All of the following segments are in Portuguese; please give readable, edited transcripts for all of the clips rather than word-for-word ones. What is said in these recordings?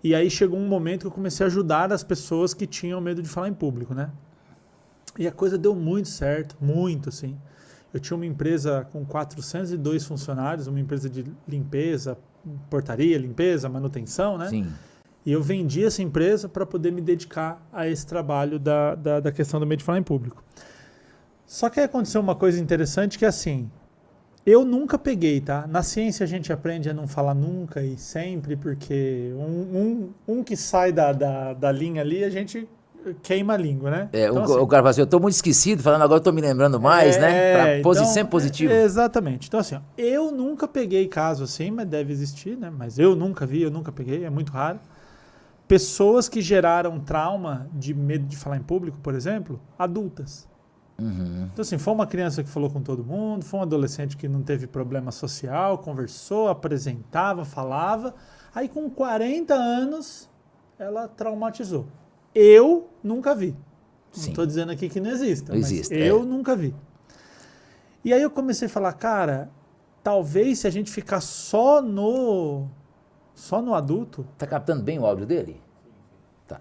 E aí chegou um momento que eu comecei a ajudar as pessoas que tinham medo de falar em público, né? E a coisa deu muito certo, muito, assim. Eu tinha uma empresa com 402 funcionários, uma empresa de limpeza, portaria, limpeza, manutenção, né? Sim. E eu vendi essa empresa para poder me dedicar a esse trabalho da questão do medo de falar em público. Só que aí aconteceu uma coisa interessante que é assim, eu nunca peguei, tá? Na ciência a gente aprende a não falar nunca e sempre, porque um que sai da linha ali, a gente queima a língua, né? Então, assim, O cara fala assim, eu tô muito esquecido, falando agora eu tô me lembrando mais, né? Sempre positivo. Exatamente. Então, assim, ó, eu nunca peguei caso assim, mas deve existir, né? Mas eu nunca vi, eu nunca peguei, é muito raro. Pessoas que geraram trauma de medo de falar em público, por exemplo, adultas. Uhum. Então, assim, foi uma criança que falou com todo mundo, foi um adolescente que não teve problema social, conversou, apresentava, falava. Aí, com 40 anos, ela traumatizou. Eu nunca vi. Não Sim. estou dizendo aqui que não exista, Não mas existe, eu nunca vi. E aí eu comecei a falar, cara, talvez se a gente ficar só no adulto, Tá captando bem o áudio dele? Tá.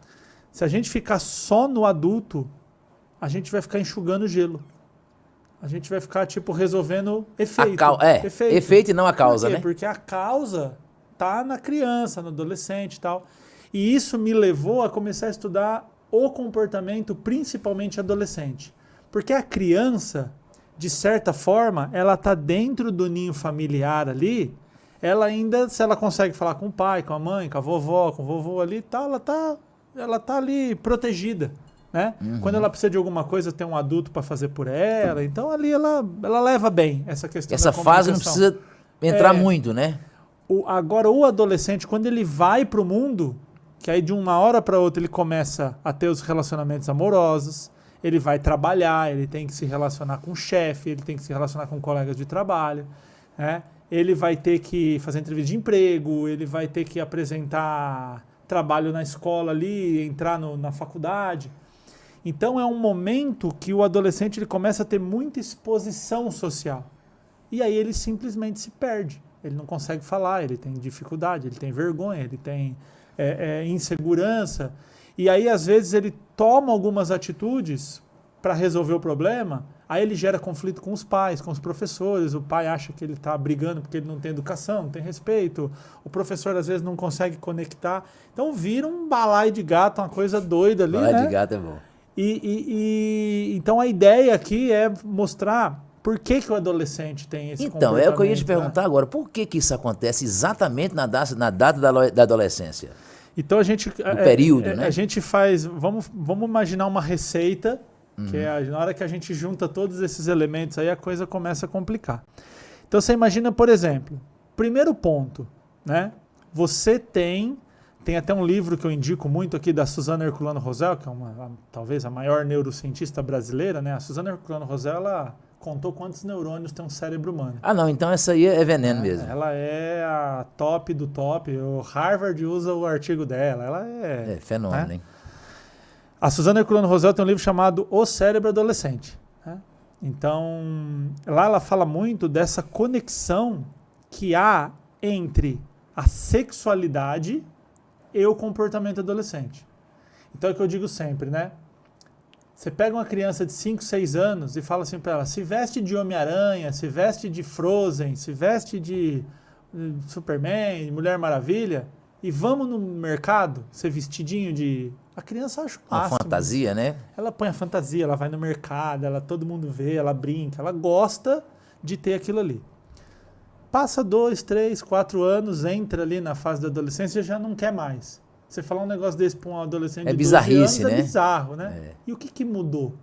se a gente ficar só no adulto, a gente vai ficar enxugando gelo. A gente vai ficar, tipo, resolvendo efeito. Efeito e não a causa, Por quê? né? Porque a causa tá na criança, no adolescente e tal. E isso me levou a começar a estudar o comportamento, principalmente adolescente. Porque a criança, de certa forma, ela tá dentro do ninho familiar ali, ela ainda, se ela consegue falar com o pai, com a mãe, com a vovó, com o vovô ali e tal, ela tá ali protegida. Né? Uhum. Quando ela precisa de alguma coisa, tem um adulto para fazer por ela. Então ali ela leva bem essa questão. Essa fase não precisa entrar muito, né? Agora o adolescente, quando ele vai para o mundo, que aí de uma hora para outra ele começa a ter os relacionamentos amorosos, ele vai trabalhar, ele tem que se relacionar com o chefe, ele tem que se relacionar com colegas de trabalho, né? Ele vai ter que fazer entrevista de emprego, ele vai ter que apresentar trabalho na escola ali, entrar na faculdade. Então é um momento que o adolescente ele começa a ter muita exposição social. E aí ele simplesmente se perde. Ele não consegue falar, ele tem dificuldade, ele tem vergonha, ele tem insegurança. E aí às vezes ele toma algumas atitudes para resolver o problema, aí ele gera conflito com os pais, com os professores. O pai acha que ele está brigando porque ele não tem educação, não tem respeito. O professor às vezes não consegue conectar. Então vira um balaio de gato, uma coisa doida ali, balaio né? de gato é bom. Então a ideia aqui é mostrar por que o adolescente tem esse comportamento. Então, é o que eu ia te perguntar agora. Por que isso acontece exatamente na data da adolescência? Então a gente... No período, né? A gente faz... Vamos imaginar uma receita, que é na hora que a gente junta todos esses elementos aí, a coisa começa a complicar. Então você imagina, por exemplo, primeiro ponto, né? Você tem até um livro que eu indico muito aqui da Suzana Herculano Rosel, que é talvez a maior neurocientista brasileira, né? A Suzana Herculano Rosel, ela contou quantos neurônios tem um cérebro humano. Ah, não, então essa aí é veneno mesmo. Ela é a top do top. O Harvard usa o artigo dela. Ela é fenômeno, né? hein? A Suzana Herculano Rosel tem um livro chamado O Cérebro Adolescente. Né? Então, lá ela fala muito dessa conexão que há entre a sexualidade e o comportamento adolescente. Então é o que eu digo sempre, né? Você pega uma criança de 5, 6 anos e fala assim para ela, se veste de Homem-Aranha, se veste de Frozen, se veste de Superman, Mulher Maravilha, e vamos no mercado, ser vestidinho de... A criança acha o máximo. Uma fantasia, né? Ela põe a fantasia, ela vai no mercado, todo mundo vê, ela brinca, ela gosta de ter aquilo ali. Passa 2, 3, 4 anos, entra ali na fase da adolescência e já não quer mais. Você falar um negócio desse para um adolescente de 12 anos né? É bizarro, né? E o que mudou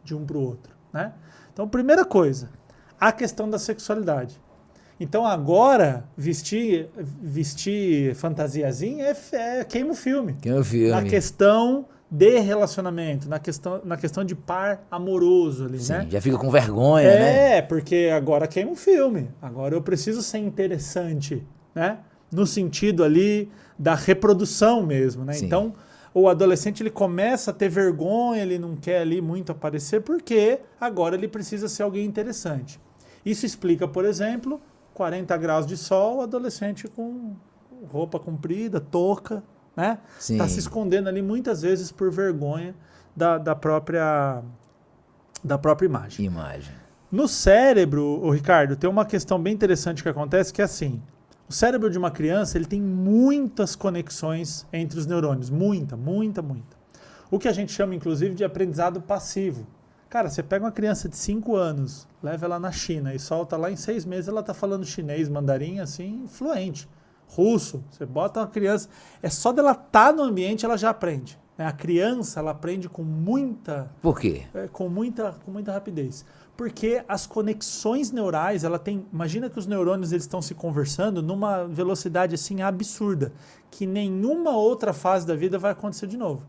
de um para o outro, né? Então, primeira coisa, a questão da sexualidade. Então, agora, vestir fantasiazinha queima o filme. Queima o filme. Na questão de relacionamento, na questão de par amoroso ali, Sim, né? já fica com vergonha, né? Porque agora queima o filme. Agora eu preciso ser interessante, né? No sentido ali da reprodução mesmo, né? Sim. Então, o adolescente ele começa a ter vergonha, ele não quer ali muito aparecer, porque agora ele precisa ser alguém interessante. Isso explica, por exemplo, 40 graus de sol, adolescente com roupa comprida, touca, né? Sim. Está se escondendo ali muitas vezes por vergonha da própria imagem. No cérebro, o Ricardo, tem uma questão bem interessante que acontece, que é assim, o cérebro de uma criança ele tem muitas conexões entre os neurônios, muita. O que a gente chama, inclusive, de aprendizado passivo. Cara, você pega uma criança de 5 anos, leva ela na China e solta lá em 6 meses, ela está falando chinês, mandarim, assim, fluente. Russo, você bota uma criança, é só dela estar no ambiente, ela já aprende. A criança, ela aprende com muita... Por quê? Com muita rapidez. Porque as conexões neurais, ela tem... Imagina que os neurônios eles estão se conversando numa velocidade assim absurda, que nenhuma outra fase da vida vai acontecer de novo.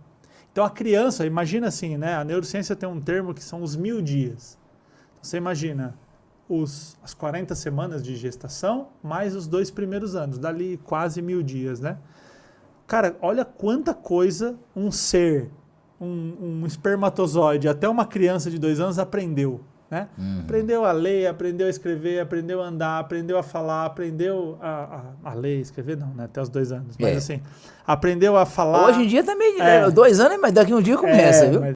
Então a criança, imagina assim, né? A neurociência tem um termo que são os 1000 dias. Então, você imagina as 40 semanas de gestação mais os 2 primeiros anos, dali quase 1000 dias, né? Cara, olha quanta coisa um ser, um espermatozoide, até uma criança de 2 anos aprendeu, né? Aprendeu a ler, aprendeu a escrever, aprendeu a andar, aprendeu a falar, aprendeu a ler, escrever não, né? Até os 2 anos, mas assim, aprendeu a falar. Hoje em dia também, 2 anos, mas daqui um dia começa, viu?